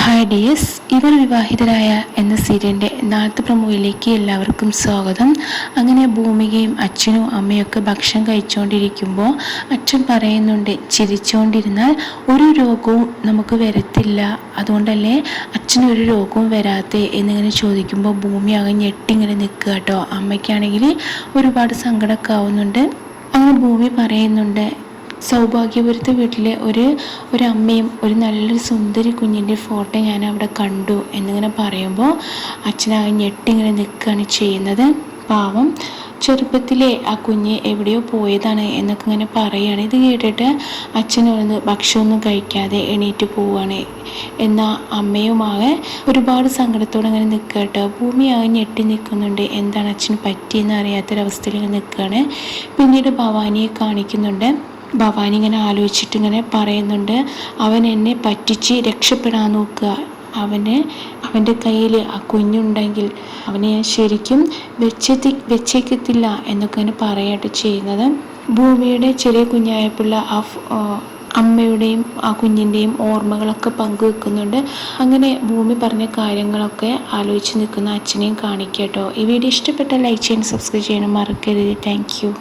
Hi dears, ഇവർ വിവാഹിതരായ എന്ന സീരിയലിൻ്റെ നാളത്തെ പ്രമോയിലേക്ക് എല്ലാവർക്കും സ്വാഗതം. അങ്ങനെ ഭൂമികയും അച്ഛനും അമ്മയൊക്കെ ഭക്ഷണം കഴിച്ചുകൊണ്ടിരിക്കുമ്പോൾ അച്ഛൻ പറയുന്നുണ്ട്, ചിരിച്ചുകൊണ്ടിരുന്നാൽ ഒരു രോഗവും നമുക്ക് വരത്തില്ല, അതുകൊണ്ടല്ലേ അച്ഛന് ഒരു രോഗവും വരാത്തെ എന്നിങ്ങനെ ചോദിക്കുമ്പോൾ ഭൂമി ആകെ ഞെട്ടിങ്ങനെ നിൽക്കുക കേട്ടോ. അമ്മയ്ക്കാണെങ്കിൽ ഒരുപാട് സങ്കടമൊക്കെ ആവുന്നുണ്ട്. അങ്ങനെ ഭൂമി പറയുന്നുണ്ട്, സൗഭാഗ്യപുരത്തെ വീട്ടിലെ ഒരു അമ്മയും ഒരു നല്ലൊരു സുന്ദരി കുഞ്ഞിൻ്റെ ഫോട്ടോ ഞാൻ അവിടെ കണ്ടു എന്നിങ്ങനെ പറയുമ്പോൾ അച്ഛനാകെ ഞെട്ടിങ്ങനെ നിൽക്കുകയാണ് ചെയ്യുന്നത്. പാവം, ചെറുപ്പത്തിലെ ആ കുഞ്ഞ് എവിടെയോ പോയതാണ് എന്നൊക്കെ ഇങ്ങനെ പറയുകയാണ്. ഇത് കേട്ടിട്ട് അച്ഛനൊന്ന് ഭക്ഷണമൊന്നും കഴിക്കാതെ എണീറ്റ് പോവുകയാണ്. എന്നാൽ അമ്മയുമാകെ ഒരുപാട് സങ്കടത്തോടെ അങ്ങനെ നിൽക്കുക കേട്ടോ. ഭൂമിയാകെ ഞെട്ടി നിൽക്കുന്നുണ്ട്, എന്താണ് അച്ഛന് പറ്റിയെന്ന് അറിയാത്തൊരവസ്ഥയിൽ ഇങ്ങനെ നിൽക്കുകയാണ്. പിന്നീട് ഭവാനിയെ കാണിക്കുന്നുണ്ട്. ഭവാനി ഇങ്ങനെ ആലോചിച്ചിട്ട് ഇങ്ങനെ പറയുന്നുണ്ട്, അവൻ എന്നെ പറ്റിച്ച് രക്ഷപ്പെടാൻ നോക്കുക, അവൻ്റെ കയ്യിൽ ആ കുഞ്ഞുണ്ടെങ്കിൽ അവനെ ഞാൻ ശരിക്കും വെച്ചേക്കത്തില്ല എന്നൊക്കെ ഇങ്ങനെ പറയായിട്ട് ചെയ്യുന്നത്. ഭൂമിയുടെ ചെറിയ കുഞ്ഞായപ്പോഴുള്ള അമ്മയുടെയും ആ കുഞ്ഞിൻ്റെയും ഓർമ്മകളൊക്കെ പങ്കുവെക്കുന്നുണ്ട്. അങ്ങനെ ഭൂമി പറഞ്ഞ കാര്യങ്ങളൊക്കെ ആലോചിച്ച് നിൽക്കുന്ന അച്ഛനെയും കാണിക്കുക കേട്ടോ. ഈ വീഡിയോ ഇഷ്ടപ്പെട്ട ലൈക്ക് ചെയ്യാനും സബ്സ്ക്രൈബ് ചെയ്യാനും മറക്കരുത്. Thank you.